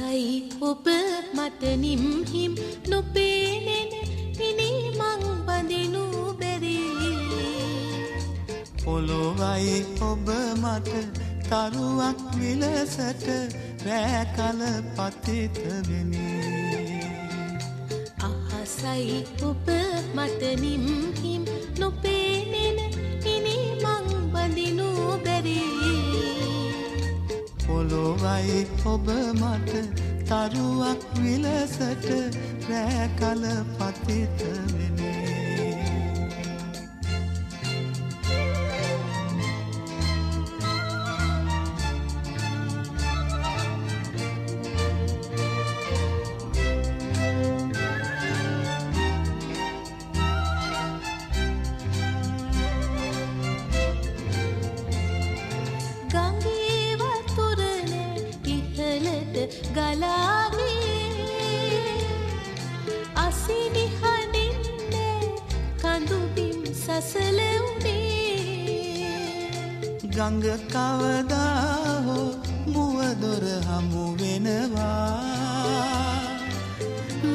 ආසයි ඔබ මට නිම්හිම් නොපේනෙන ඉනි මං බඳිනු බැරි පොළොවයි ඔබ මට තරුවක් විලසට රෑ කල පතිත වෙමි ආසයි ඔබ මට නිම්හිම් නොපේනෙන ඉනි මං බඳිනු බැරි පොළොවයි ඔබ මට තරුවක් විලසට රෑ කල පතිත වෙමි ගලානේ අසිනි හඬින්නේ කඳුබිම් සසලුනේ ගඟ කවදා හෝ මුව දොර හමු වෙනවා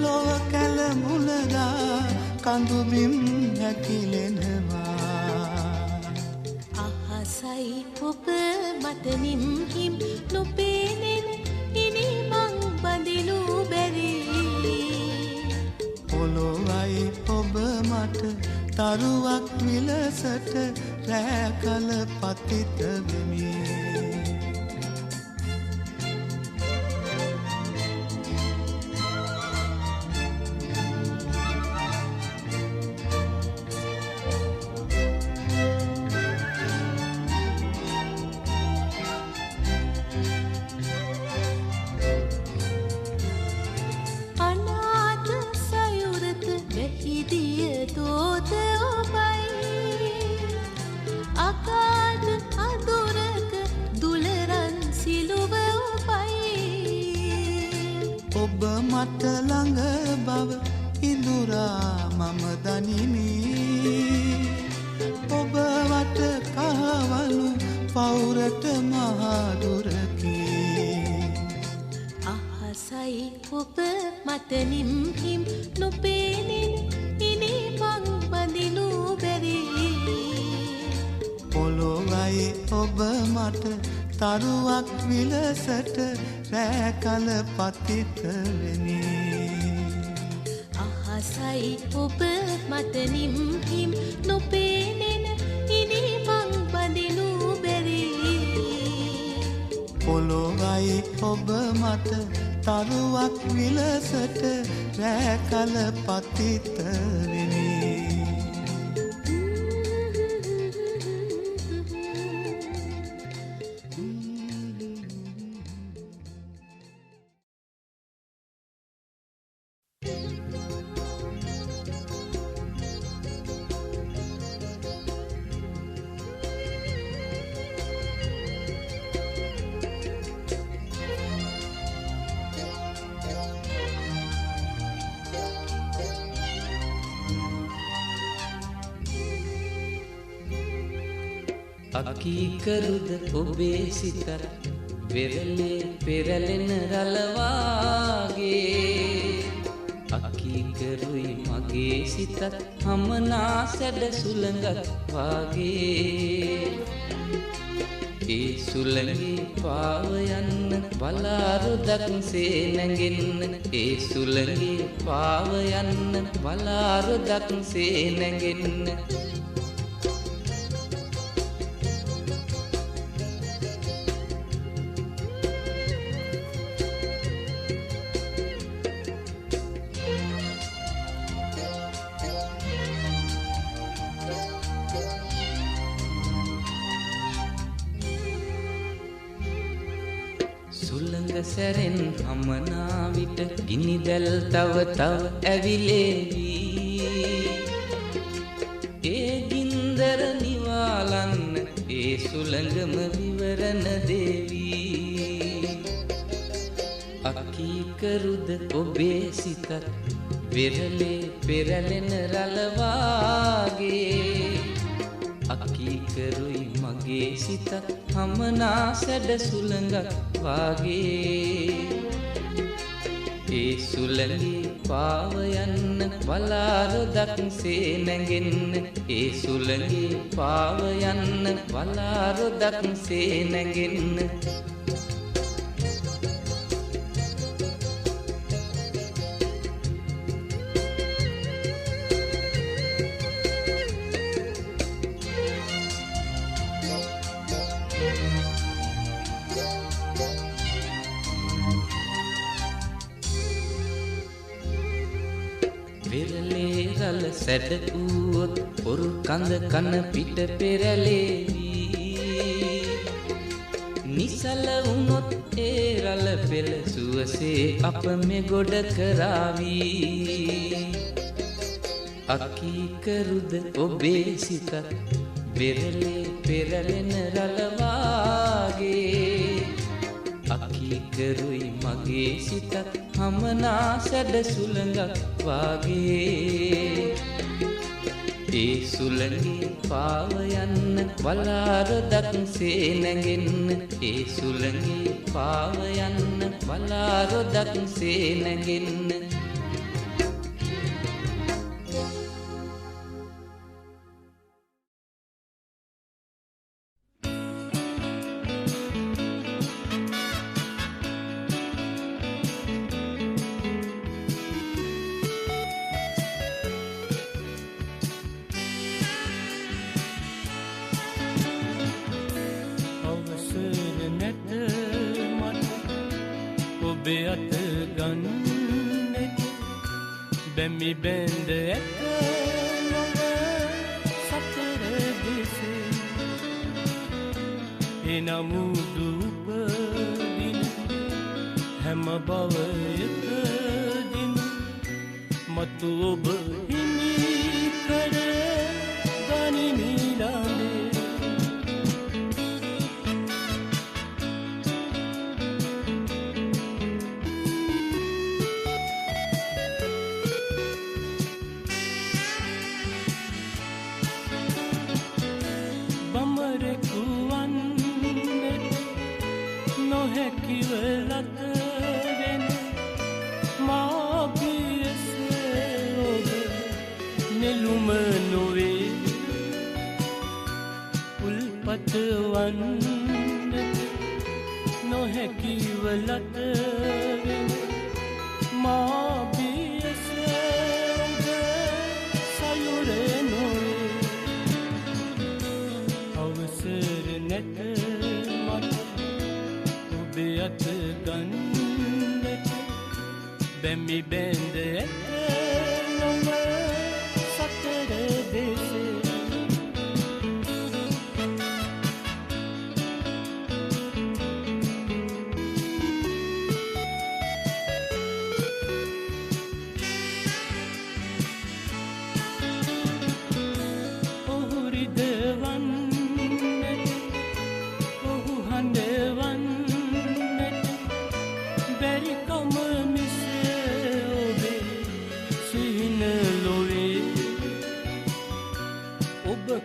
ලොව කැල මුලදා කඳුබිම් හැකිලෙනවා අහසයි ඔබ මට නිම්හිම් නොපේනෙන ඉනි මං බඳිනු බැරි පොළොවයි ඔබ මට තරුවක් විලසට රෑ කල පතිත වෙමි ඔබ මට ළඟ බව ඉඳුරා මම දනිමි ඔබ වට කහවලු පවුරට මහදුරකි අහසයි ඔබ මට නිම්හිම් නොපේනෙන ඉනි මං බඳිනු බැරි පොළොවයි ඔබ මට තරුවක් විලසට රෑ කල පතිත වෙමි අහසයි ඔබ මට නිම්හිම් නොපේනෙන ඉනි මං බඳිනු බැරි පොළොවයි ඔබ මට තරුවක් විලසට රෑ කල පතිත වෙමි අකීකරුද ඔබේ සිතත් වෙරළේ පෙරලෙන රළවාගේ අකීකරුයි මගේ සිතත් හමනා සැඩ සුළඟක් වාගේ ඒ සුළඟේ පාව යන්න බලාරුදක් සේ නැගෙන්න ඒ සුළඟේ පාව යන්න බලාරුදක් සේ නැගෙන්න සුළඟ සැරෙන් හමනා විට ගිනිදැල් තව තව ඇවිලේවි ඒ ගින්දර නිවාලන්න ඒ සුළඟම විවරණ දේවී අකීකරුද ඔබේ සිතත් වෙරළේ පෙරලෙන රළවාගේ අකීකරුයි මගේ සිතත් හමනා සැඩ සුළඟක් වාගේ ඒ සුළඟේ පාව යන්න වලාරොදක් සේ නැගෙන්න ඒ සුළඟේ පාව යන්න වලාරොදක් සේ නැගෙන්න පෙරලේ රළ සැඩ වූවොත් පොරු කඳ කන පිට පෙරලේවි නිසල වුණොත් ඒ රළ පෙළ සුවසේ අප මෙගොඩ කරාවි අකීකරුද ඔබේ සිතත් පෙරලේ පෙරලෙන රළ වාගේ අකීකරුයි මගේ සිතත් හමනා සැඩ සුළඟක් වාගේ ඒ සුළඟේ පාව යන්න වලාරොදක් සේ නැගෙන්න ඒ සුළඟේ පාව යන්න වලාරොදක් සේ නැගෙන්න ඔබේ අත ගන්නෙත් බැමි බැඳ ඇත නොව සතර දෙසේ එනමුදු උපදින හැම භවයකදින මතු ඔබ හිමි කර ගනිමිලානේ නොහැකිවලත මා බියසග සයුර නොවේ අවසර නැත මට ඔබේ අත ගන්නට බැමි බැඳ ඇත නොව සතර දෙසේ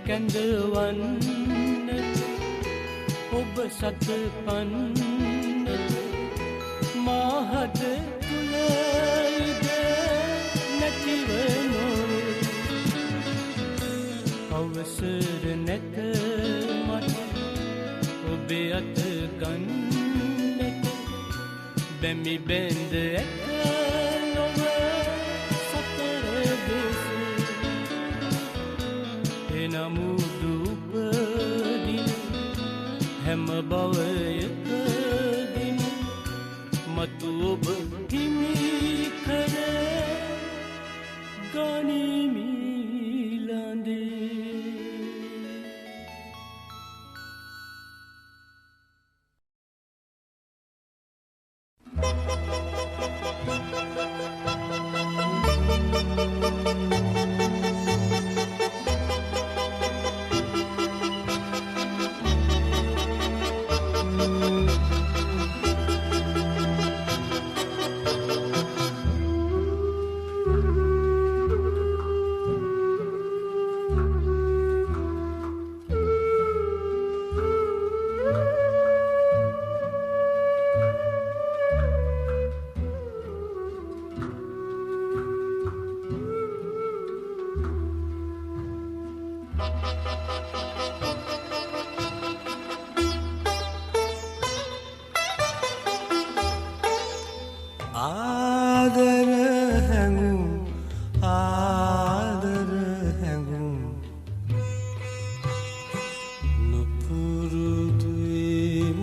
කැඳවන්නට ඔබ සත පන්නට මාහත තුළයිද නැතිව නොවේ අවසර නැත මට ඔබේ අත ගන්නට බැමි බැඳ ඇත නොව සතර දෙසේ එනමුදු උපදින හැම භවයකදින මතු ඔබ හිමි කර ගනිමිලඳේ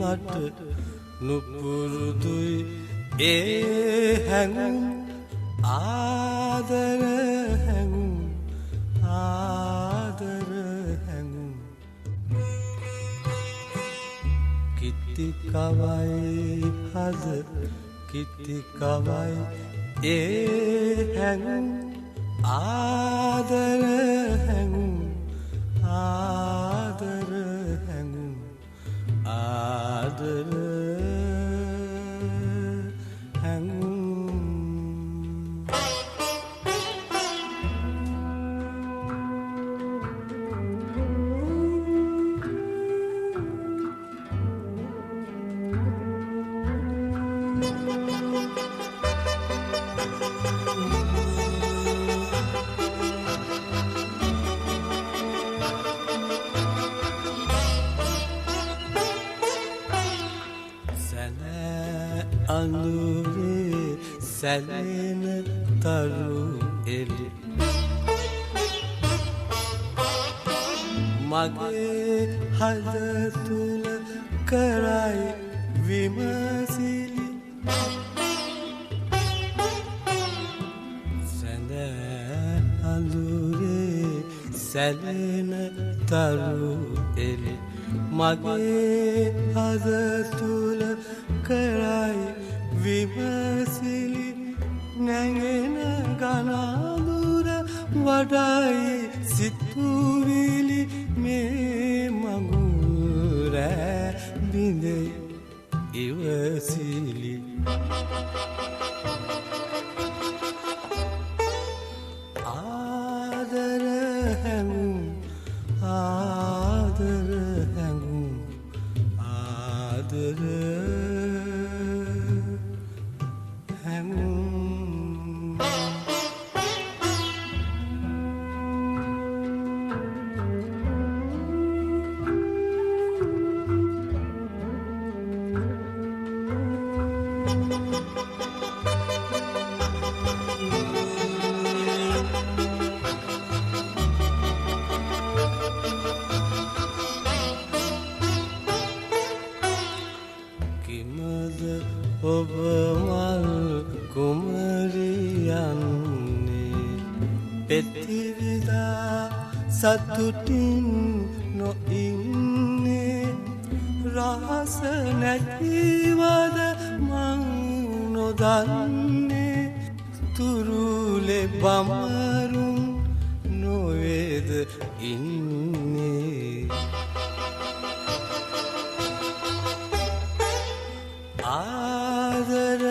මට නුපුරුදුයි ඒ හැඟුම් ආදර හැඟුම් ආදර හැඟුම් කිත්ති කවයි හද කිත්ති කවයි ඒ හැඟුම් ආදර හැඟුම් ආදර හැඟුම් ආදර හැඟුම් අඳුරේ සැලෙන තරු එලි මගේ හද තුල කරයි විමසිලි සැඳ අඳුරේ සැලෙන තරු එලි මගේ හද තුල කරයි විමසිලි නැගෙන ගනාදුර වඩයි සිතුවිලි මේ මගුරෑ බිඳෙයි ඉවසිලි ආදර හැඟුම් ආදර හැඟුම් ආදර ඔබ මල් කුමරියන්නේ පෙතිරිදා සතුටින් නොඉන්නේ රහස නැතිවද මං නොදන්නේ තුරුලෙ බමරුන් නොවේද ඉන්නේ ආදර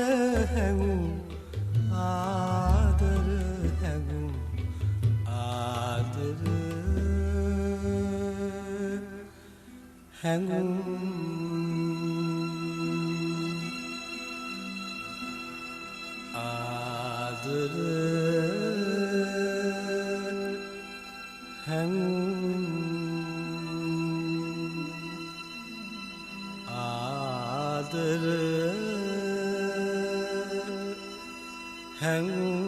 හැඟුම් ආදර හැඟුම් ආදර හැඟුම් ආදර හැඟුම් ආදර හැඟුම්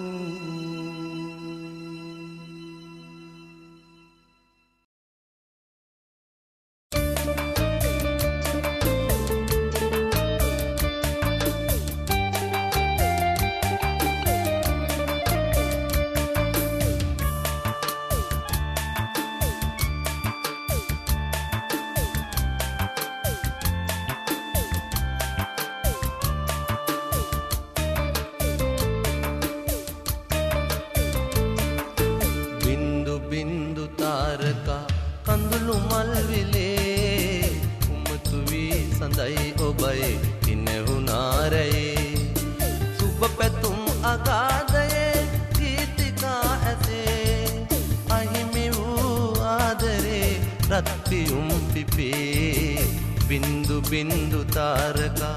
बिंदु बिंदु तारका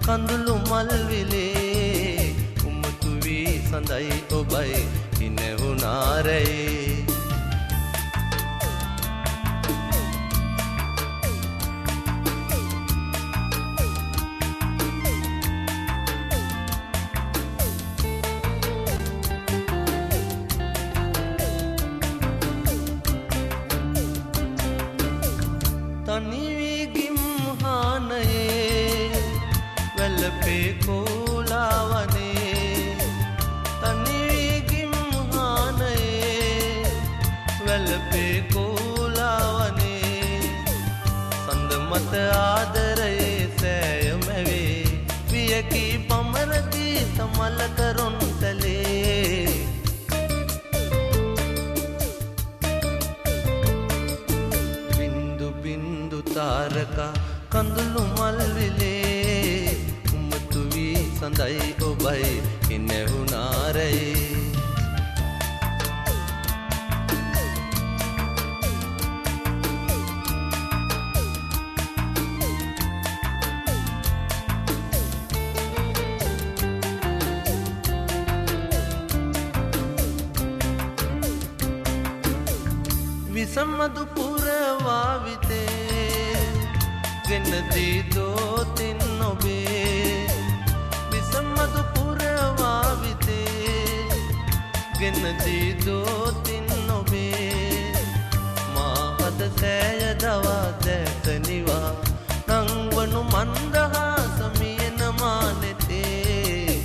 कंदुलु मल्विले उमतुवी संदई ओबई इनेहु नारे तनिवी गिम्हानये වැළපේ කෝලාවනේ තනිවිගිම් හානයේ වැළපේ කෝලාවනේ සඳ මත ආදරයේ සෑයමැවේ වියකී පමරකී තමල කරොන්තලේ බින්දු බින්දු තාරකා කඳුළු මල්විලේ උමතු වී සඳයි ඔබයි ඉනෙහුනාරයි විසමදු පුරවාවිතේ ගෙනදී දෝතින් ඔබේ විසමදු පුරවාවිතේ ගෙනදී දෝතින් ඔබේ මාහද සෑය දවා දැතනිවා නංවනු මන්දහාස මියන මානෙතේ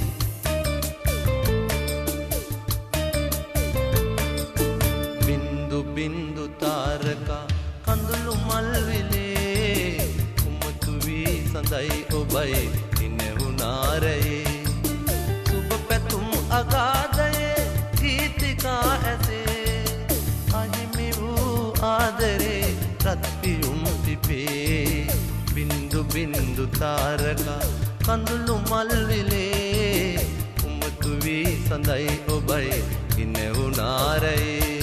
බින්දු බින්දු තාරකා කඳුළු මල්විලේ උමතු වී සඳයි ඔබයි ඉනෙහුනාරයේ සුබ පැතුම් අගාධයේ ගීතිකා ඇසේ අහිමි වූ ආදරේ රත්පියුම් පිපේ බින්දු බින්දු තාරකා කඳුළු මල්විලේ උමතු වී සඳයි ඔබයි ඉනෙහුනාරයේ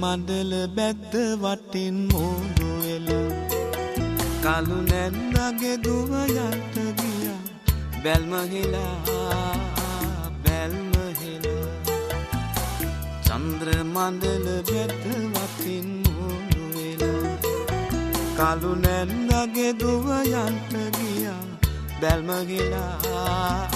මඩල බැද්ද වටින් මෝඩු වෙලා කලු නැන්නගේ දුව යන්ට ගියා බැල්ම හෙලා චන්ද්‍ර මඩල බැද්ද වටින් මෝඩු වෙලා කලු නැන්නගේ දුව යන්ට ගියා බැල්ම හෙලා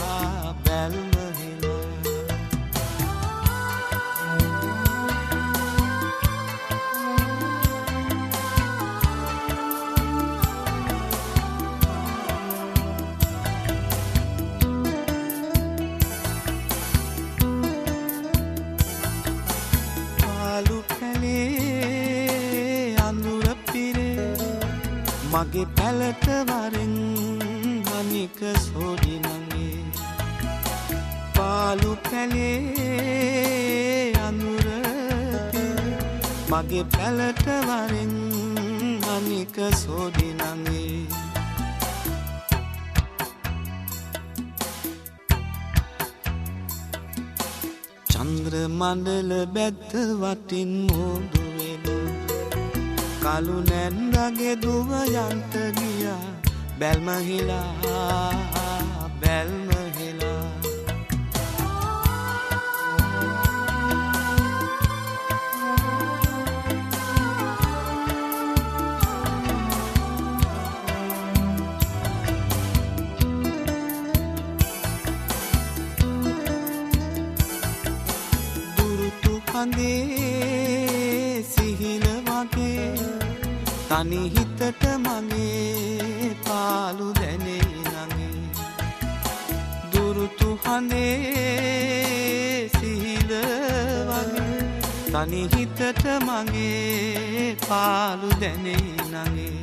මගේ පැලට වරෙන් අනික සෝඩි නංගේ පාලු පැලේ අඳුර මගේ පැලට වරෙන් අනික සෝඩි නංගේ චන්ද්‍ර මණ්ඩල බැද්ද වටින් මෝඩු කලු නැන්දගේ දුව යන්ට ගියා බැල්ම හිලා දුරුතු කඳේ සිහින වගේ තනි හිතට මගේ පාලු දැනේ නගේ දුරුතු හඳේ සිහිල වගේ තනි හිතට මගේ පාලු දැනේ නගේ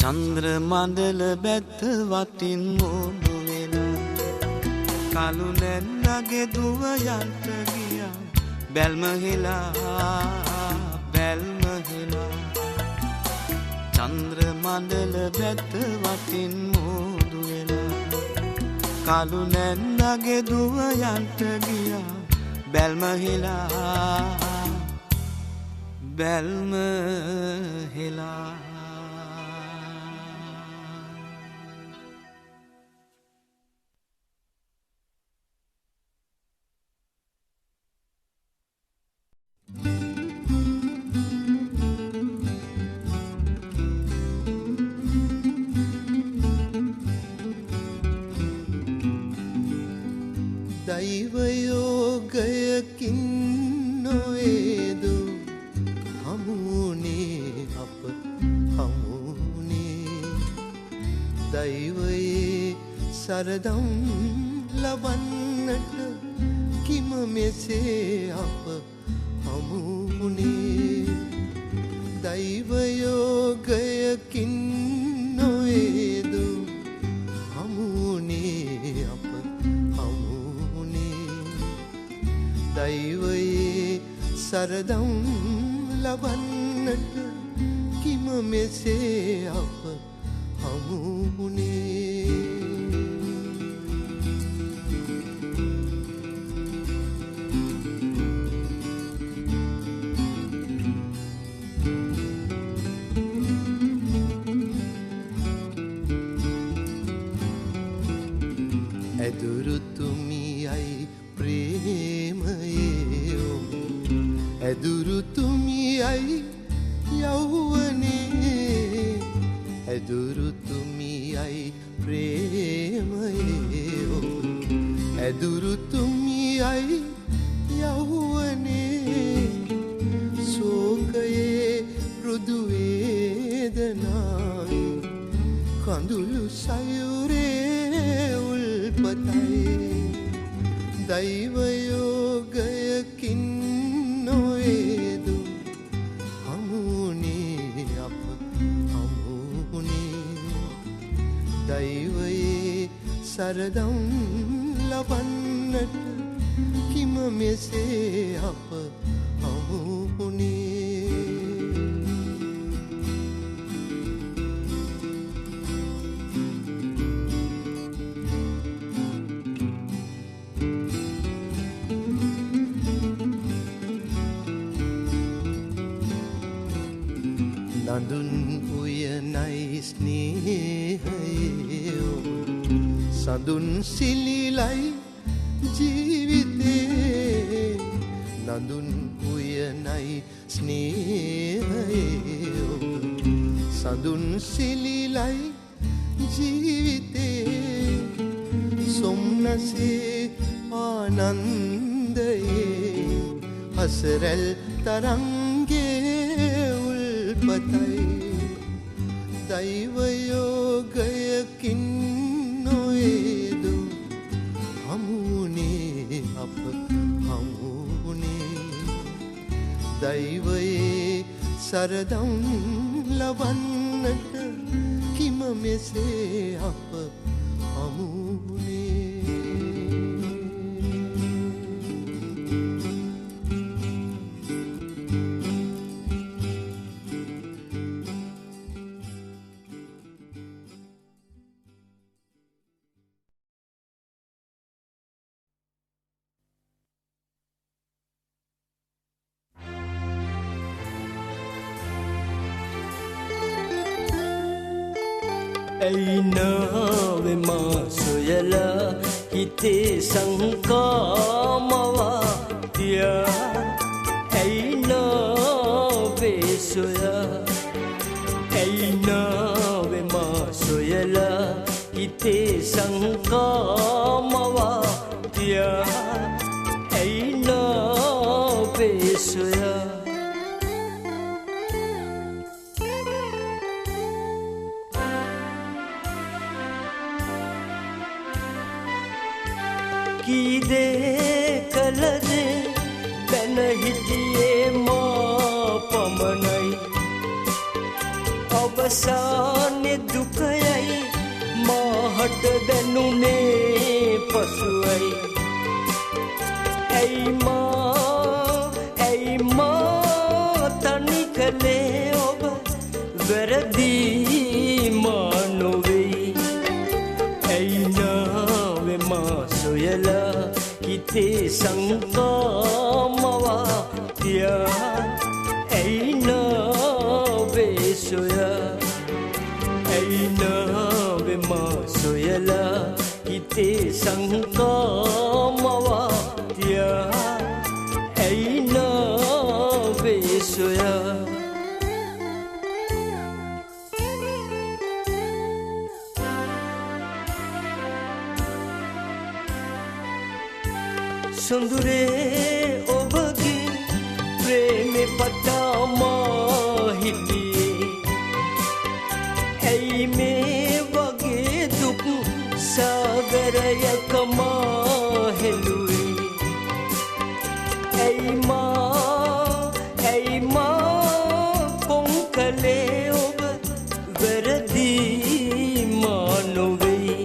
චන්ද්‍ර මණ්ඩල බැත්ත වටින් මෝඩු වෙලා කලු නැන්නගේ දුව යන්ට ගියා බැල්ම හෙලා චන්ද්‍ර මණ්ඩල බැත්ත වටින් මෝඩු වෙලා කලු නැන්නගේ දුව යන්ට ගියා බැල්ම හෙලා දෛවයෝගයකින් නොවේදු හමුුණේ අප හමුුණේ දෛවයේ සරදම් ලබන්නට කිම මෙසේ අප හමුුණේ දෛවයෝගයකින් නොවේදු හමුුණේ අප දෛවයේ සරදම් ලබන්නට කිම මෙසේ අප හමුුණේ ඇදුරුතුමියයි ප්‍රේමයේ ඇදුරුතුමියයි යෞවනේ ඇදුරුතුමියයි ප්‍රේමයේ ඇදුරුතුමියයි යෞවනේ ශෝකයේ මෘදු වේදනායි කඳුළු සයුරේ උල්පතයි දෛවයෝගයකින් නොවේදු හමුුණේ අප හමුුණේ දෛවයේ සරදම් ලබන්නට කිම මෙසේ අප හමුුණේ නඳුන් උයනයි ස්නේහයේ සඳුන් සිලිලයි ජීවිතේ නඳුන් උයනයි ස්නේහයේ සඳුන් සිලිලයි ජීවිතේ සොම්නසේ ආනන්දයේ හසරැල් තරංගේ උල්පතයි දෛවයෝගයකින් නොවේදු හමුුණේ අප හමුුණේ දෛවයේ සරදම් ලබන්නට කිම මෙසේ අප හමුුණේ ඇයි නාවෙ මා සොයලා හිතේ සංකාමවා තියා ඇයි නාවෙ සොයා ඇයි නාවෙ මා සොයලා හිතේ සංකාමවා තියා ඇයි නාවෙ සොයා කීදේ කලදේ දැන හිටියේ මා පමණයි අවසානේ පෙනුනේ පසුයි ඇයි මා තනි කළේ ඔබ වැරදි මා නොවෙයි ඇයි නාවේ මා සොයලා හිතේ සංකාමවා තියා ඇයි නාවේ සොයා ඇයි නාවේ මා සොයලා හිතේ සංකාමවා තියා ඇයි නාවේ සොයා සොඳුරේ ඔබගේ ප්‍රේමෙ පටාමා හිටියේ ඇයි මේ වගේ දුක් සාගරයක මා හෙළුවේ ඇයි මා කොන් කළේ ඔබ වැරදි මා නොවෙයි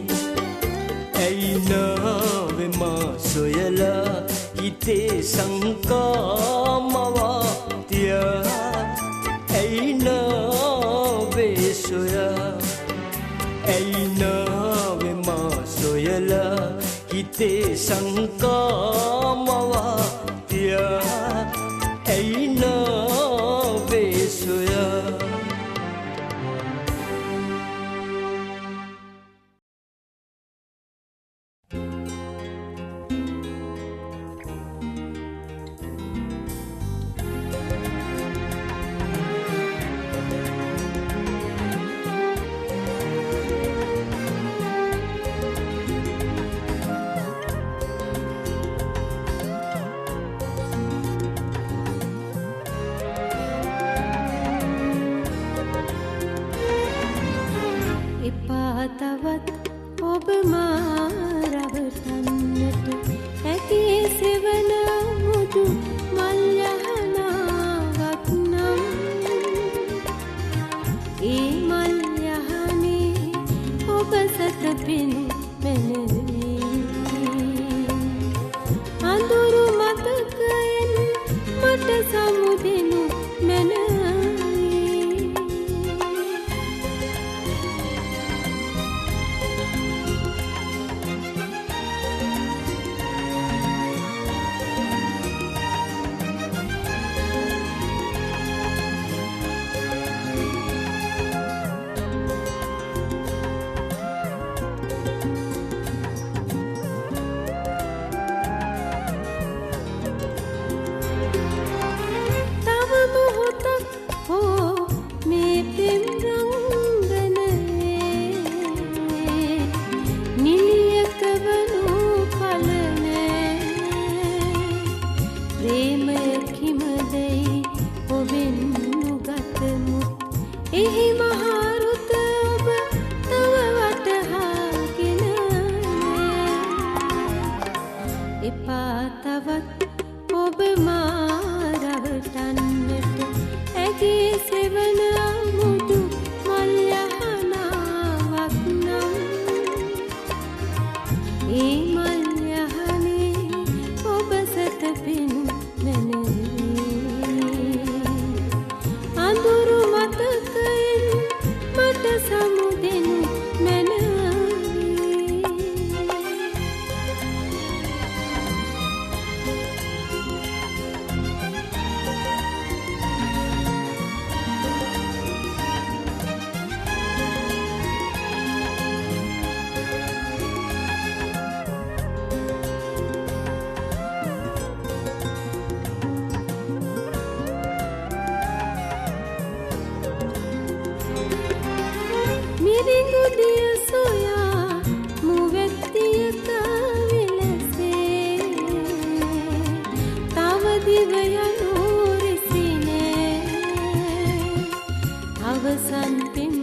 ඇයි නාවේ මා සොයලා හිතේ සංකාමවා තියා ඇයි නාවේ සොයා ඇයි නාවේ මා සොයලා හිතේ සංකාමවා තියා ඇයි නාවේ සොයා එපා තවත් ඔබ මා රවටන්නට ඇති සෙවන මුදු මල් යහනාවක් නම් ඒ මල් යහනේ ඔබ සත පෙනු මැනවී අඳුරු මතකයෙන් මට සමුදෙනු මැනවී එහි මහරුත ඔබ තව වටහාගෙන එපා තවත් ඔබ මා රවටන්නට ඇගේ සෙවන මුදු මල් යහනාවක් නම් ඒ මල් යහනේ ඔබ සත පෙනු මැනවී අඳුරු මතකයෙන් මට සමුදෙනු මැනවී මිරිඟු දිය සොයා මුවැත්තියක විලසේ තව දිව යනු රිසිනේ අවසන් පෙම්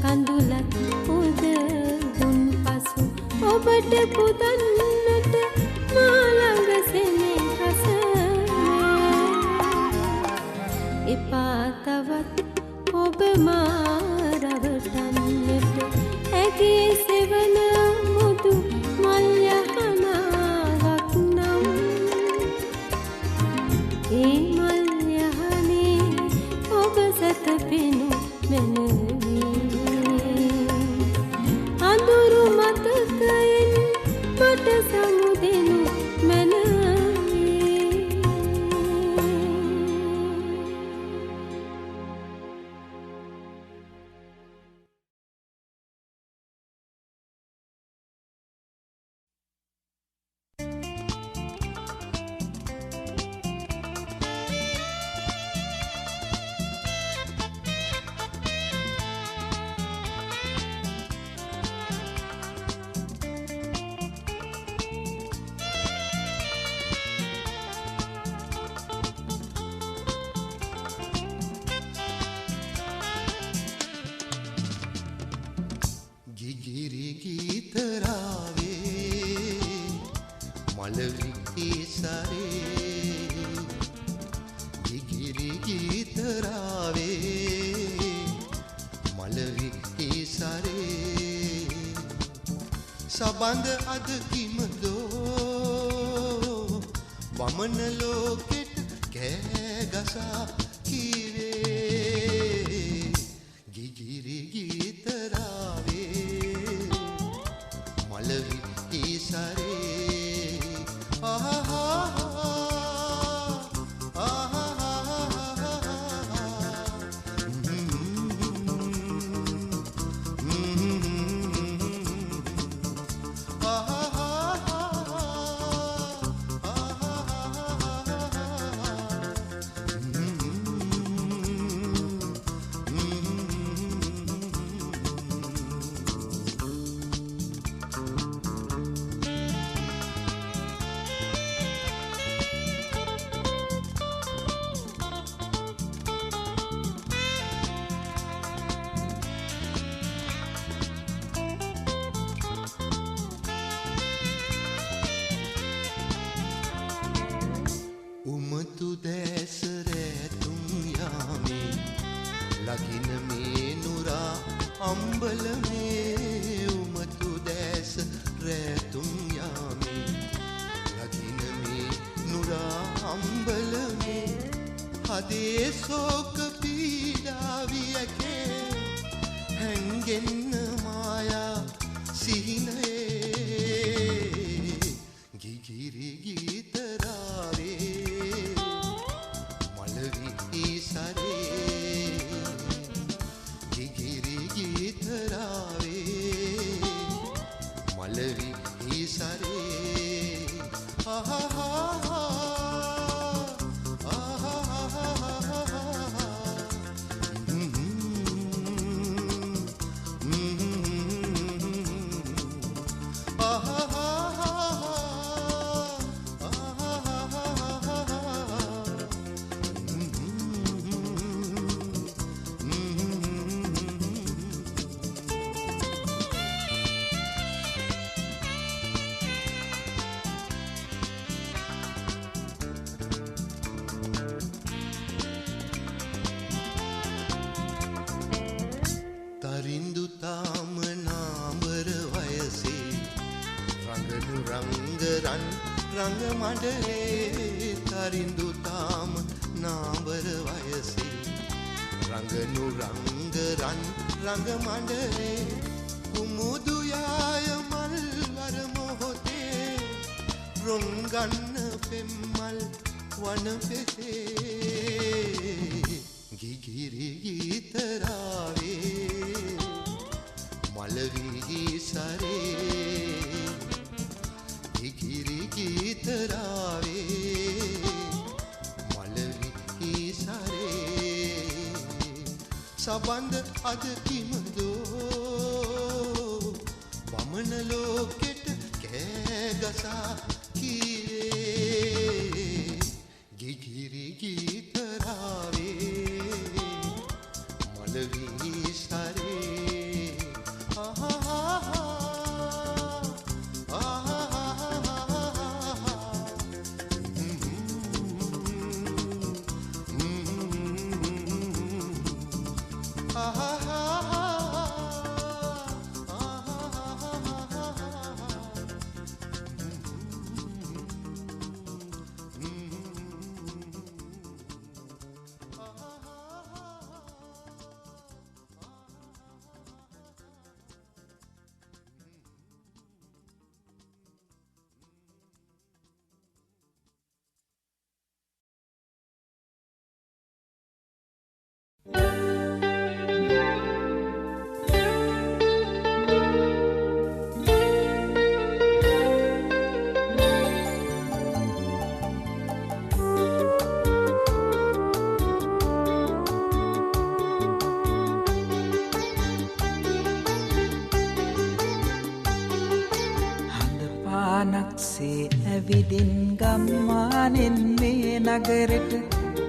කඳුලක් උද දුන් පසු ඔබට පුදන්නට මා ළඟ සෙනෙහස එපා තවත් ඔබ මා රවටන්නට ඇගේ සෙවන මුදු සබඳ අද කිමදෝ වමන ලෝකෙට කෑගසා කීවේ ගිගිරි ගීතරාවේ මලවි ඊසරේ රංගමඩලේ තරිඳු තාම නාඹර වයසේ රංගනු රංගරන් රංගමඩලේ කුමුදු යාය මල්වර මොහොතේ රොංගන්න පෙම්මල් වන පෙතේ ගිගිරි ගීතරාවේ මලවි සරේ ගිගිරි ගීතරාවේ මලවි සරේ සබඳ අද කිමදෝ වමන ලෝකෙට කෑගසා කීවේ ගිගිරි ගීතරාවේ මලවි සරේ ඇවිදින් ගම්මානෙන් මේ නගරෙට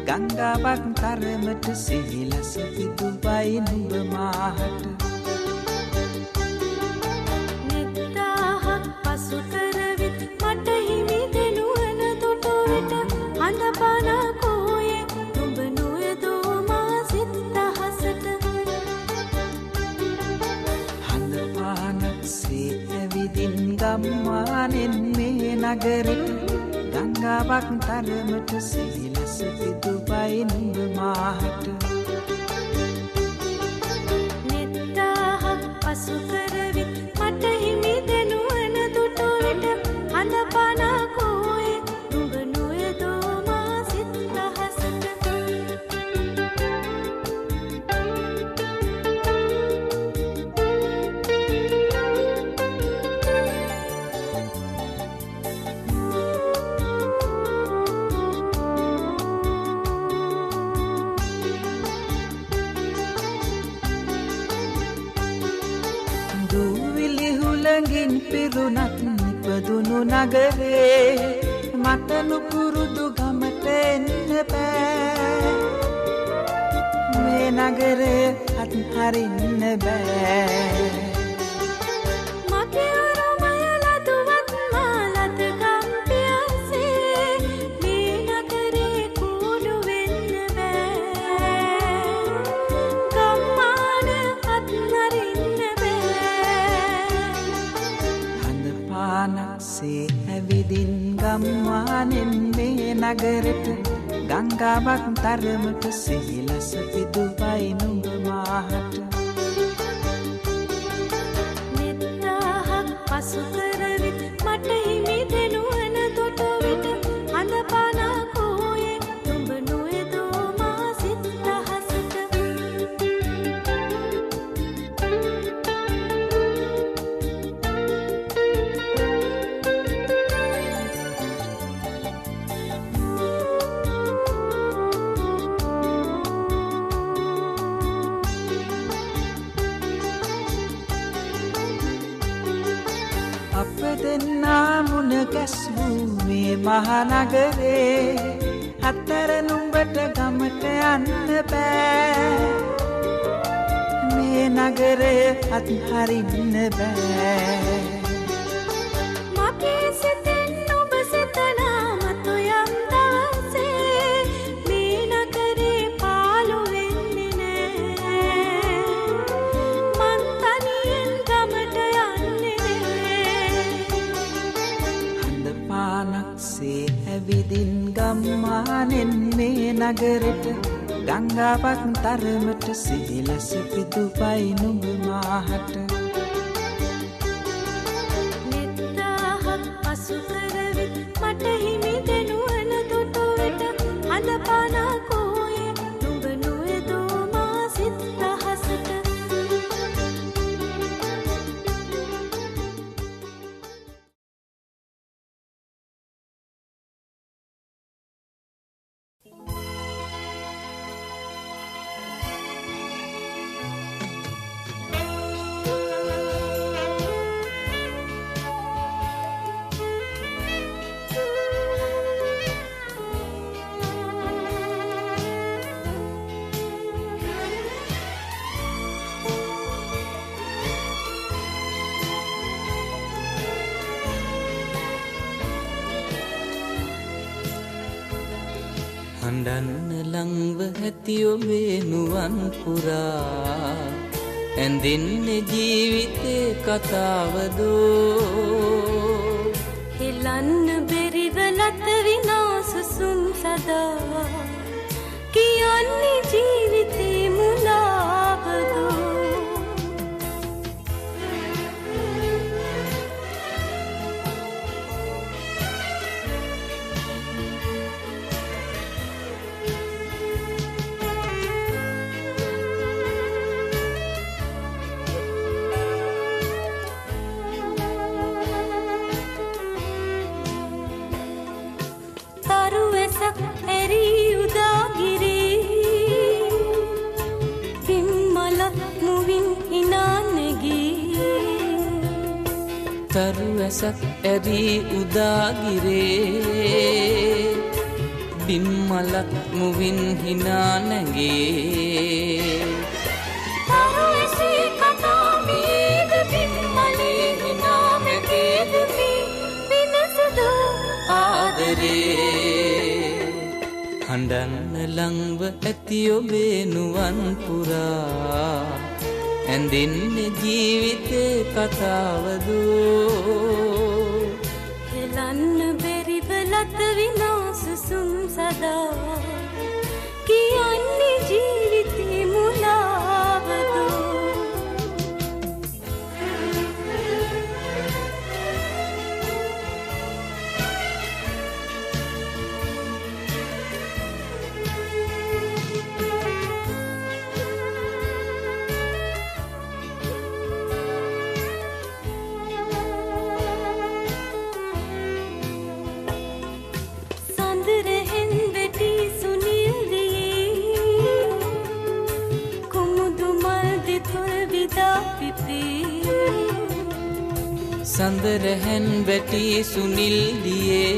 ගංගාවක් තරමට සිහිලස පිදුබයි නුඹ මාහට නිත්තාහක් පසු කරවිත් මට හිමි දෙනුවන තොටුවිට අඳපනා කෝයේ නුඹ නොයදෝ මා සිත් අහසට හඳ පානක් සේ ඇවිදින් ගම්මානෙන් මේ නගරෙට ගංගාවක් තරමට සිහිලස පිදුබයි නුඹ මාහට නිත්තාහක් පසු කරවි මට හිමි දෙනුවන දුටුවිට හඳපානා කෝයේ නුඹ නොයදෝ මා සිත් රහසට දුවිලිහුළඟින් පිරුණත් නිපදුණු නගරේ මට නුපුරුදු ගමට එන්න බෑ මේ නගරේ අත්හරින්න බෑ මගේ අරමය ලදුවත් මාලත කම්පියසේ මේ නගරේ කුඩු වෙන්න බෑ ගම්මාන අත්හරින්න හඳ පානක්සේ ඇවිදින් ගම්මානෙන් මේ නගරෙට ගංගාවක් තරමට සිහිලස පිදුබයි නුඹ මාහට නිත්තාහක් පසු කරවි මට හිමි දෙනුවන දුටුවිට හඳපානා කෝයේ නුඹ නොයදෝ මා සිත් රහසට අප දෙන්නා මුණ ගැස්වූ මේ මහනගරේ අතර නුඹට ගමට යන්න බෑ මේ නගරේ අත්හරින්න බෑ මගේ සිතෙන් ඔබ සිතනා මතු යම් දවසේ මේ නගරේ පාළු වෙන්නේ නෑ මං තනියෙන් ගමට යන්නේ හඳ පානක්සේ ඇවිදින් ගම්මානෙන් මේ නගරෙට ගංගාවක් තරමට සිහිලස පිදුබයි නුඹ මාහට නිත්තාහක් පසු කරවි මට හිමි දෙනුවන දුටුවිට හඳපානා කෝයේ නුඹ නොයදෝ මා සිත් රහසට හඬන්න ලංව ඇති ඔබේ නුවන් පුරා ඇඳෙන්නේ ජීවිතේ කතාවදෝ හෙලන්න බැරිව ලත විනාසුසුම් සදා කියන්නේ ජීවිතේ මුලාවදෝ ඇරී උදාගිරී පිම්මල මුවින් හිනානගී තරු ඇසක් ඇරී උදාගිරේ බිම්මලක් මුවින් හිනා නැගේ තරු ඇසේ කතාමේද පිම්මලේ හිනාමගේද මේ විනසද ආදරේ හඬන්න ලංව ඇති ඔබේ නුවන් පුරා ඇඳෙන්නේ ජීවිතේ කතාවදෝ හිලන්න බැරිව ලත විනාස සුන් සදා කියන්නේ ජීවිතේ මුලාවදෝ සඳරැහැන් වැටි සුනිල් දියේ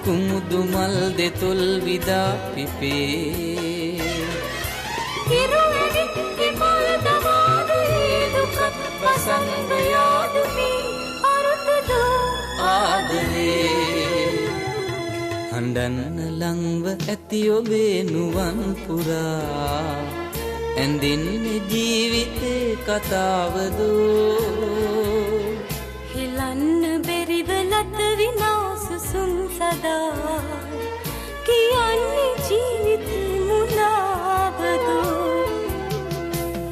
කුමුදු මල් දෙතොල් විදා පිපේ කිරුවෙනි කිමල් දමාදේ දුකත් වසංග යාදුමි අරුතදෝ ආදරේ හඬන්න ලංව ඇති ඔබේ නුවන් පුරා ඇඳින්නේ ජීවිතේ කතාවදෝ හිලන්න බැරිව ලත විනාස සුන් සදා කියන්නේ ජීවිතේ මුලාවදෝ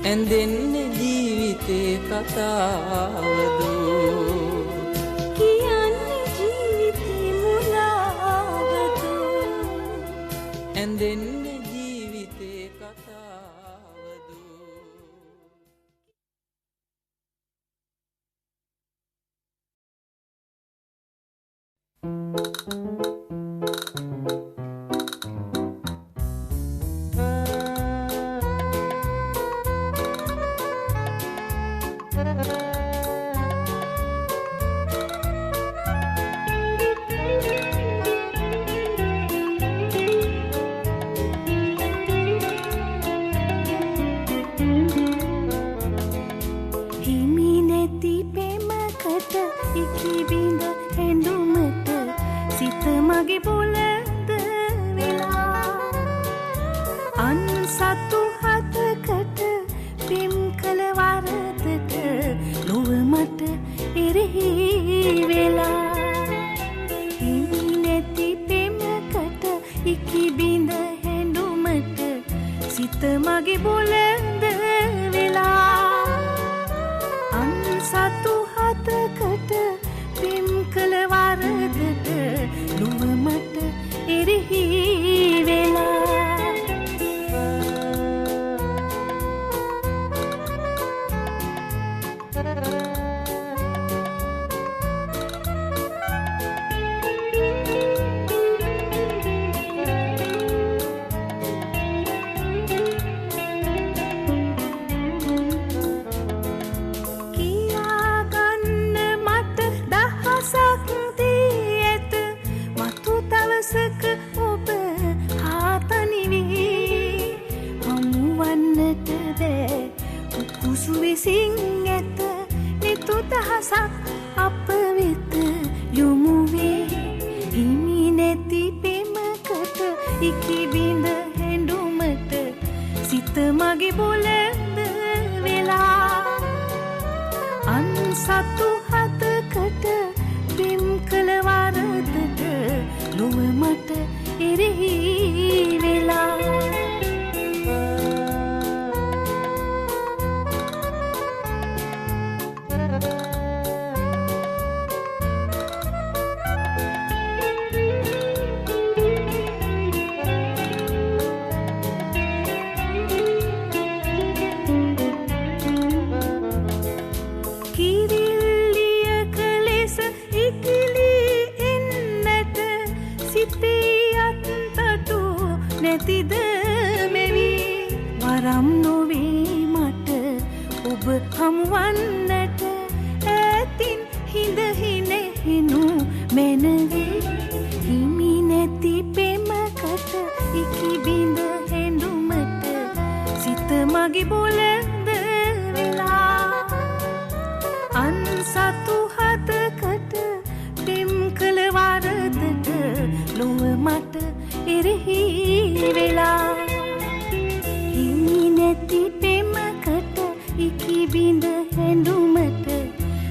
ඇඳින්නේ ජීවිතේ කතාවදෝ කියන්නේ ජීවිතේ මුලාවදෝ ඇඳින්නේ ජීවිතේ කතාවදෝ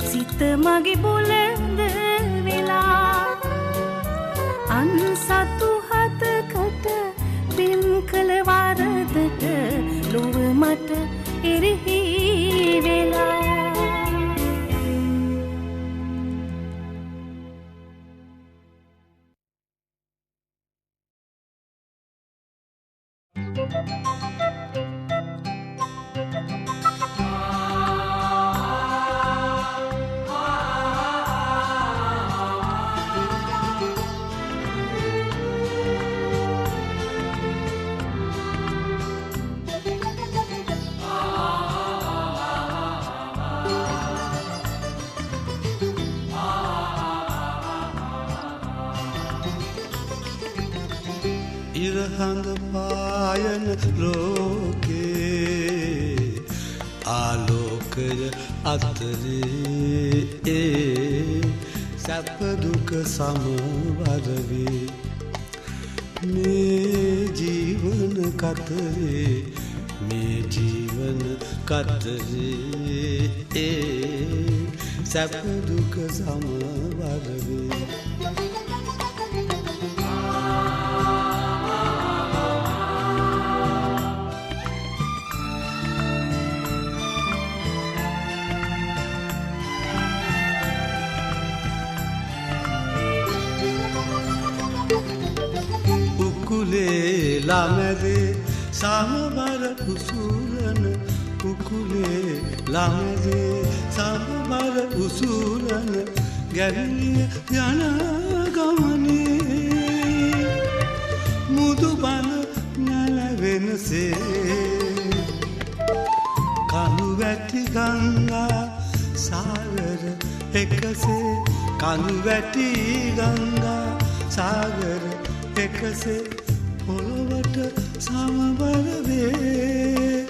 සිත මගේ බුලඳ වෙලා අන්සතු හතකට පින් කළ වරදට ලොව මට එරෙහි වෙලා ඉරහඳ පායන ලෝකේ ආලෝකය අතරේ සැප දුක සමවර වේ මේ ජීවන කතරේ මේ ජීවන කතරේ සැප දුක සමවර වේ උකුලේ ළමැදේ සමබර උසුලන උකුලේ ළමැදේ සමබර උසුලන ගැරිය යන ගමනේ මුදු බල නැලවෙනසේ කළු වැටි ගංගා සාගර එකසේ කළු වැටි ගංගා සාගර එකසේ පොළොවට සමබර වේ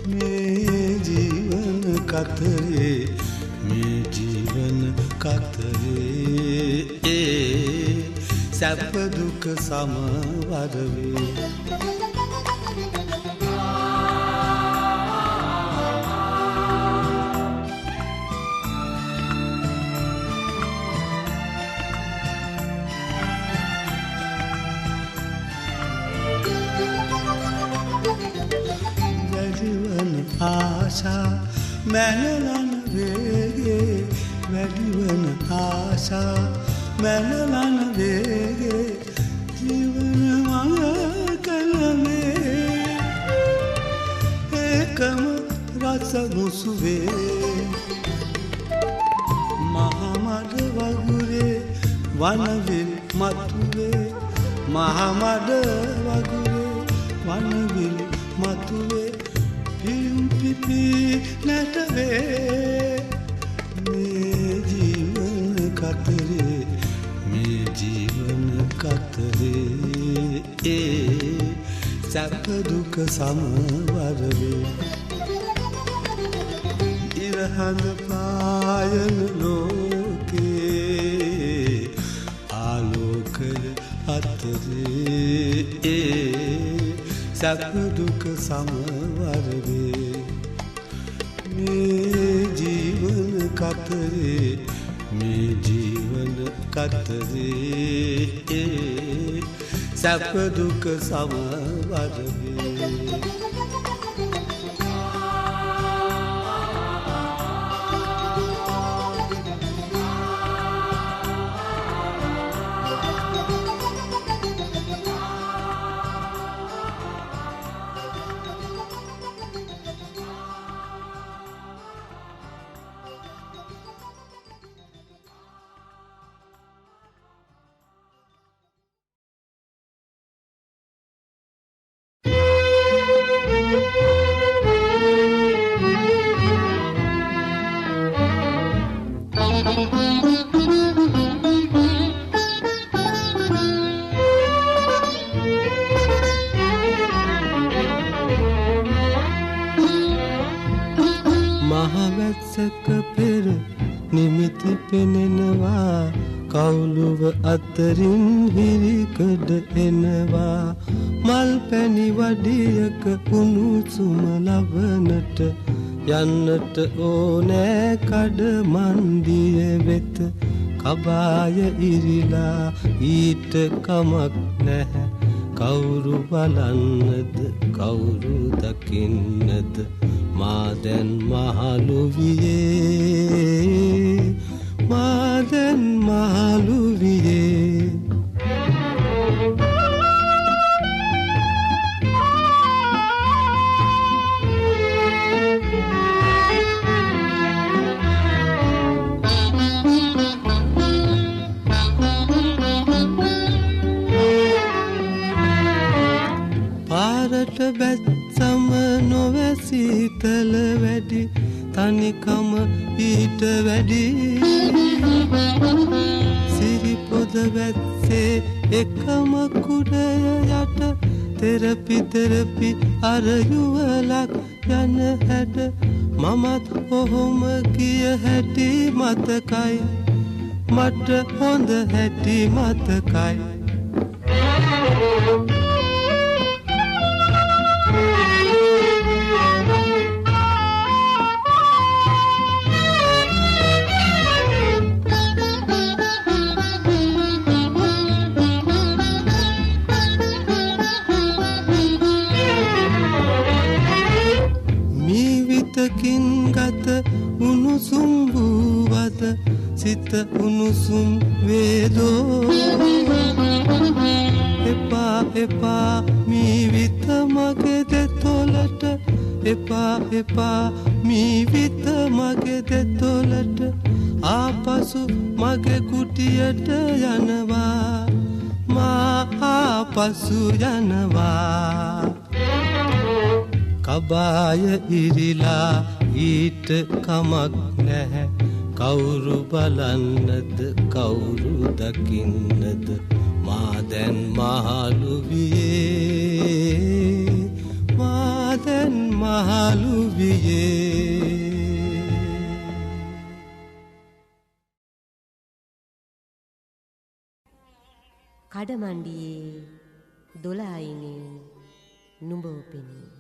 මේ ජීවන කතරේ මේ ජීවන කතරේ සැප දුක සමවර වේ ආශා මැනලන වේගේ වැඩිවන ආශා මැනලන වේගේ ජීවන මඟ කලමේ ඒකම රස මුසුවේ මහමඩ වගුරේ වනවිල් මතුවේ මහමඩ වගුරේ වනවිල් මතුවේ පිපි නැටවේ මේ ජීවන කතරේ මේ ජීවන කතරේ සැප දුක සමවර වේ ඉරහඳ පායන ලෝකේ ආලෝකය අතරේ සැප දුක සමවර වේ මේ ජීවන කතරේ මේ ජීවන කතරේ සැප දුක සමවර වේ මහවැස්සක පෙර නිමිති පෙනෙනවා කවුළුව අතරින් හිරිකඩ එනවා මල් පැණි වඩියක උණුසුම ලබනට යන්නට ඕනෑ කඩ මන්දිය වෙත කබාය ඉරිලා ඊට කමක් නැහැ කවුරු බලන්නද කවුරු දකින්නද මා දැන් මහලු වියේ මා දැන් මහලු වියේ පාරට බැස්සම නොවැසීතල වැඩි තනිකම ඊට වැඩි සිරිපොද වැත්සේ එකම කුඩය යට තෙරපි තෙරපි අර යුවලක් යන හැට මමත් ඔහොම ගිය හැටි මතකයි මට හොඳ හැටි මතකයි මීවිතකින් ගත උණුසුම් වූවද සිත උණුසුම් වේදෝ එපා එපා මීවිත මගේ දෙතොලට එපා එපා මීවිත මගේ දෙතොලට ආපසු මගේ කුටියට යනවා මා ආපසු යනවා කබාය ඉරිලා ඊට කමක් නැහැ කවුරු බලන්නද කවුරු දකින්නද මා දැන් මහලු වියේ මා දැන් මහලු වියේ කඩමණ්ඩියේ 12 නුඹ උපෙනී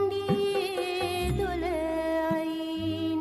කඩමණ්ඩියේ 12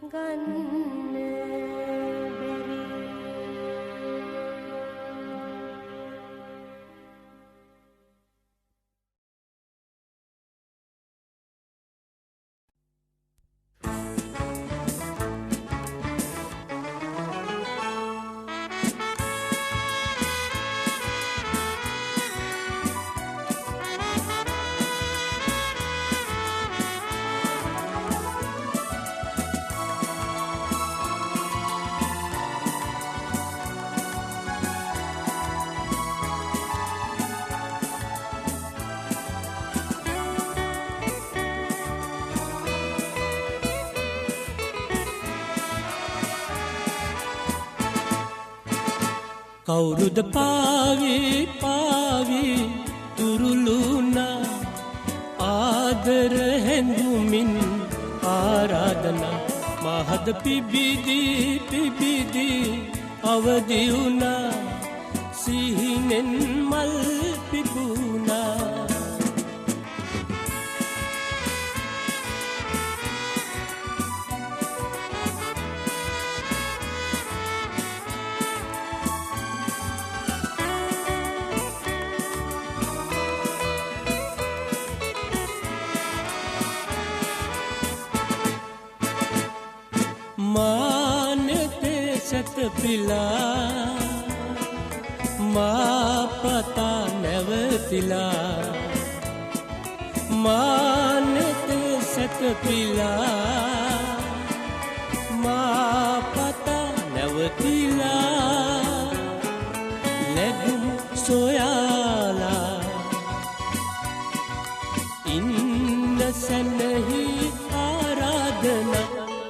ගන්න බැරි කවුරුද පාවි පාවි තුරුළුනා ආදර හැඳුමින් ආරාධනා මහද පිබිදි පිබිදි අවදි වුණා සිහිනෙන් මල් පිපුණා मानते सत पिला माँ पता नवतिला मानते सत पिला माँ पता नवतिला लगुम सोयाला इन सनही आराधना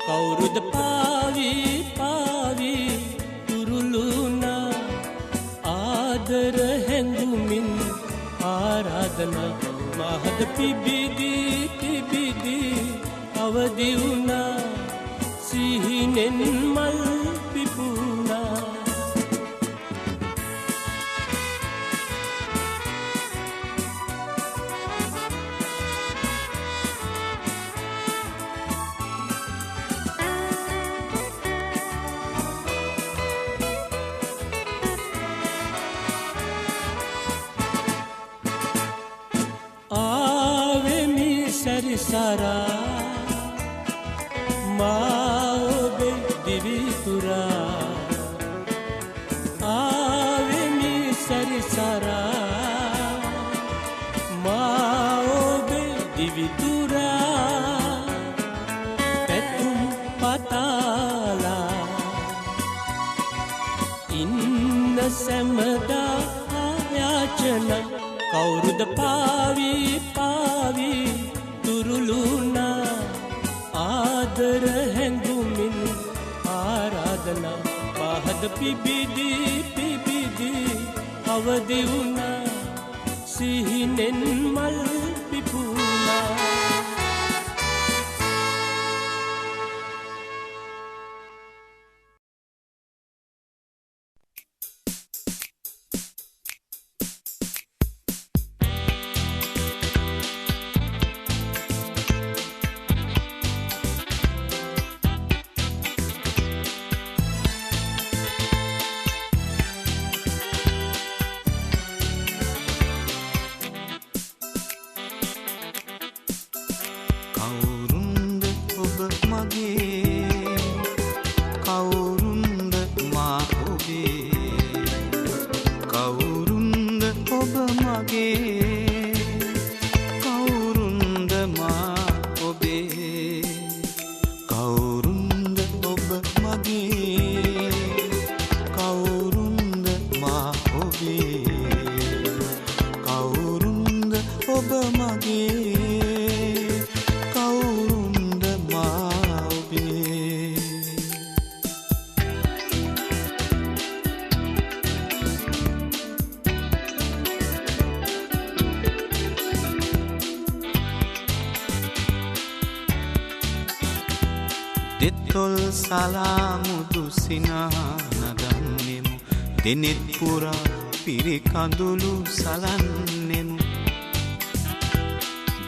कौरुद पावी पावी तुरुलुना आदर हैंगुमिन आराधना महद पिबिदी पिबिदी अवदिउना सिहिनेन मल पिपुना सारा माओ दिवितुरा आवे मी सरसारा माओ दिवितुरा पेतुम पताला इन समदा याचना कौरुद पावी पावी तुरुलुना आदर हैंगुमिन आराधना महद पिबिदी पिबिदी अवदिउना सिहिनेन मल पिपुना දෙත්තොල් සලාමුදු සිනානගන්නෙමු දෙනෙත් පුරා පිරිකඳුළු සලන්නෙමු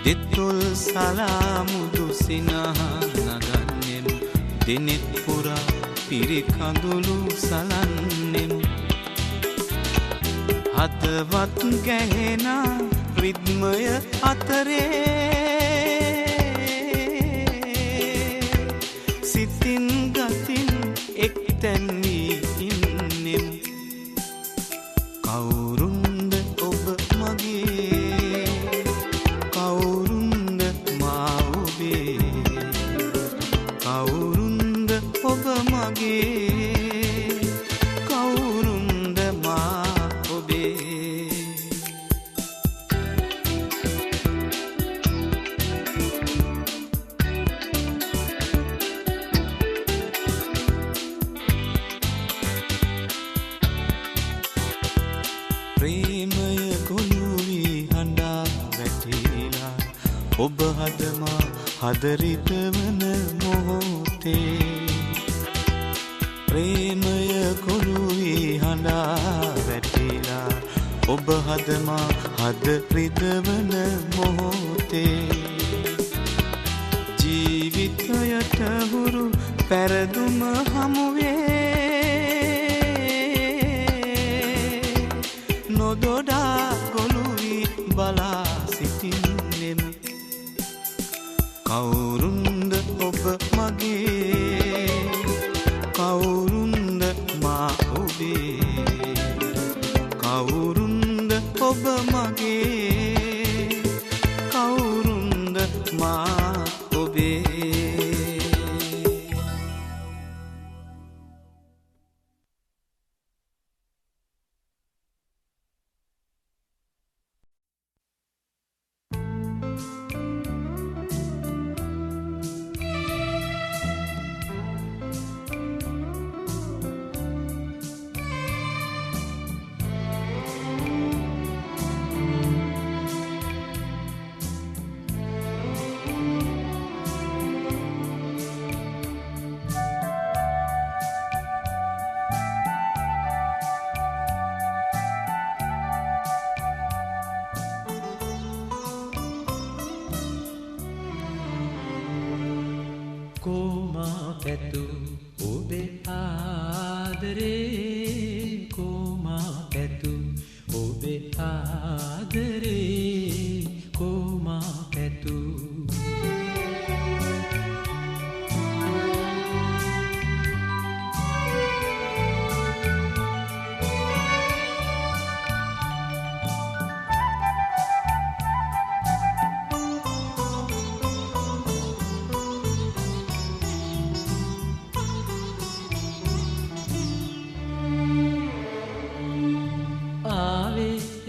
දෙත්තොල් සලාමුදු සිනානගන්නෙමු දෙනෙත් පුරා පිරිකඳුළු සලන්නෙමු හදවත් ගැහෙන රිද්මය අතරේ සිතින් ගතින් එක්තැන් වී ඉන්නෙමු කවුරුන්ද ඔබ මගේ කවුරුන්ද මා ඔබේ කවුරුන්ද ඔබ මගේ කවුරුන්ද මා ඔබේ ප්‍රේමය ගොනු වී හඬා වැටිලා ඔබ හදමා හදරිතවන මොහොතේ ප්‍රේමය ගොනු වී හඬා වැටිලා ඔබ හදමා හදරිතවන මොහොතේ ජීවිතයට හුරු පැරදුම හමුවේ නොදොඩා ගොනු වී බලා සිටින්නෙමු කවුරුන්ද ඔබ මගේ කවුරුන්ද මා ඔබේ කවුරුන්ද ඔබ මගේ කවුරුන්ද මා ඔබේ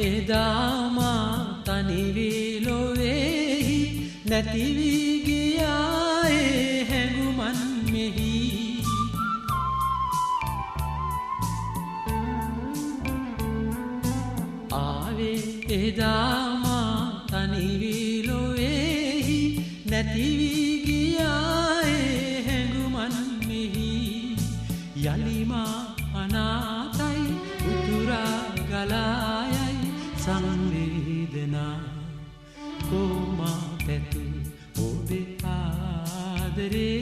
එදාමා තනිවිලොවෙහි නැතිවී ගියායේ හැඟුමන් මෙහි ආවේ එදාමා තනිවිලොවෙහි නැතිවී ගියායේ හැඟුමන් මෙහි යලිමා අනාතයි උතුරා ගලායයි සංවේදනා කොමා පැතු ඔබේ ආදරේ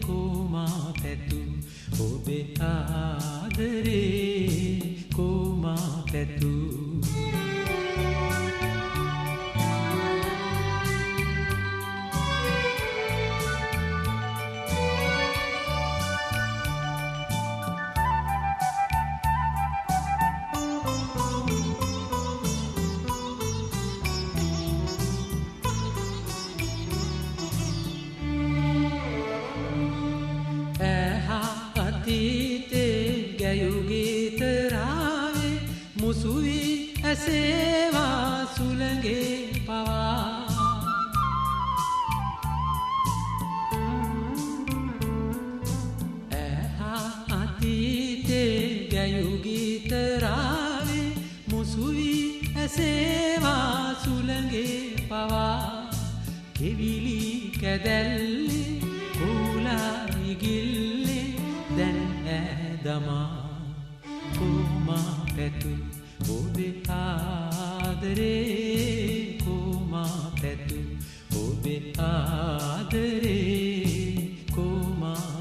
කොමා පැතු ඔබේ ආදරේ කොමා පැතු මුසුවී ඇසේවා සුළඟේ පවා ඇහා අතීතේ ගැයු ගීතරාවේ මුසුවී ඇසේවා සුළඟේ පවා කෙවිලි කැදැල්ලේ කූලා ඉගිල්ලේ දැන් ඇදමා කොමා පැතු ඔබේ ආදරේ කොමා පැතු ඔබේ ආදරේ කොමා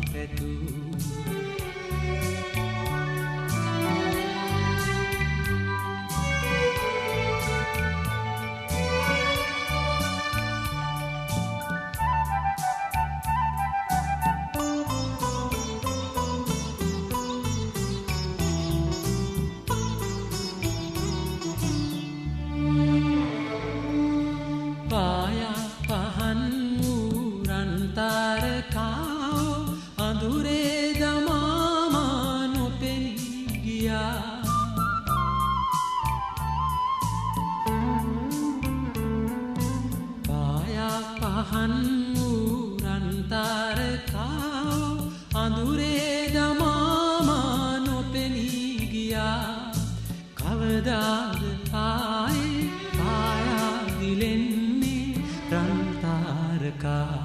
කවදාද ආයේ පායා දිලෙන්නේ රන්තාරකා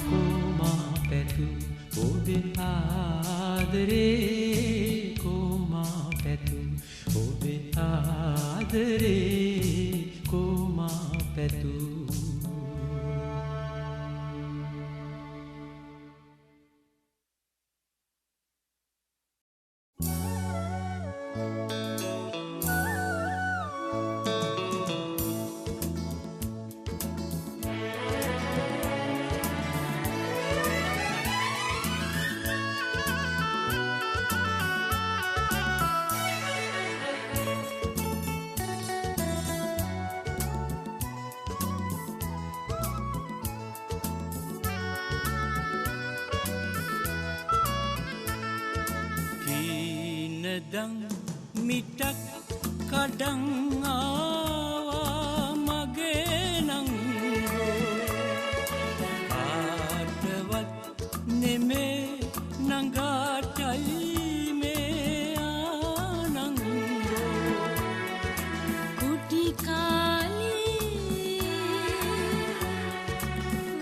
කොමා පැතු ඔබේ ආදරේ කොමා පැතු ඔබේ ආදරේ කොමා පැතු දන් මිටක් කඩන් ආවා මගේ නංගෝ ආටවත් නෙමේ නංගාටයි මේ ආනංගෝ කුටි කාලේ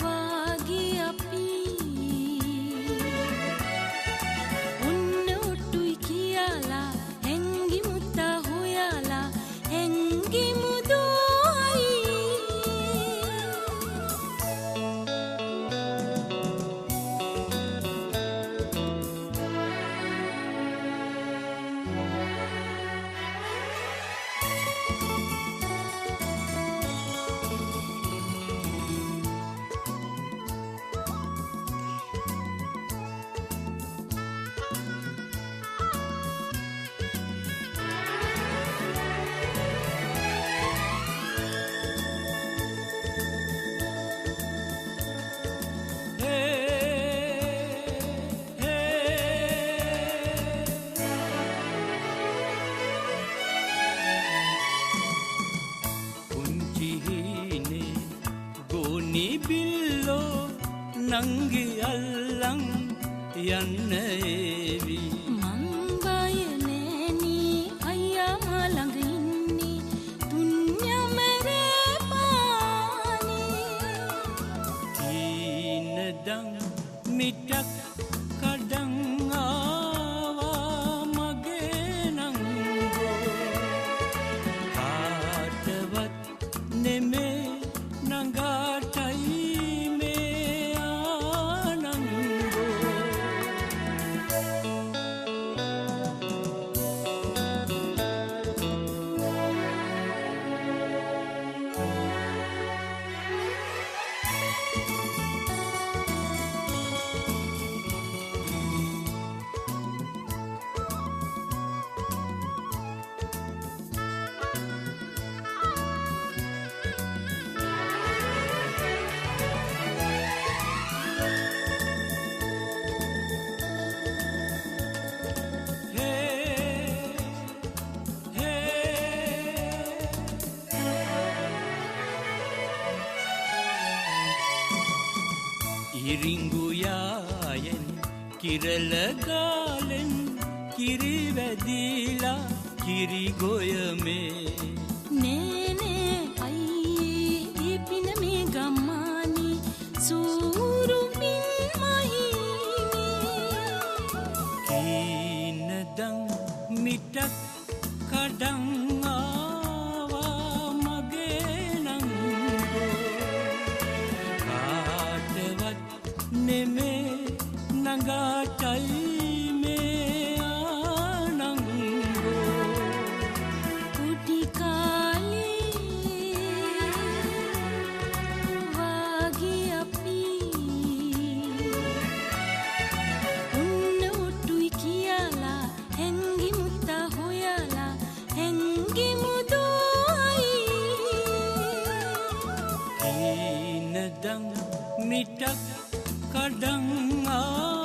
වාගේ අපි උන්න උටුයි කියලා හැංගි මුත්තා හොයාලා හැංගි මුදුයි නිබිල්ලෝ නංගි අල්ලන් යන්න ඒවි මං බය නෑනේ අයියා මා ළඟ ඉන්නේ තුන්යමරේ පානේ කීනදන් මිටක් කඩන් ආවා මගේ නංගෝ කාටවත් නෙමේ නංගාටයි මේ ආනංගෝ ඉරිංගුයායෙන් කිරලගාලෙන් කිරිවැදිලා කිරිගොයමේ නේනේ අයියේ ඒ පින මේ ගම්මානි සූරුමින් මහිනේ කීනදන් මිටක් කඩන් ආවා මගේ නංගෝ කාටවත් නෙමේ නංගාටයි මේ ආනංගෝ කුටි කාලේ වාගේ අපි උන්න උටුයි කියලා හැංගි මුත්තා හොයාලා හැංගි මුදුයි කීනදන් මිටක් කඩන් ආවා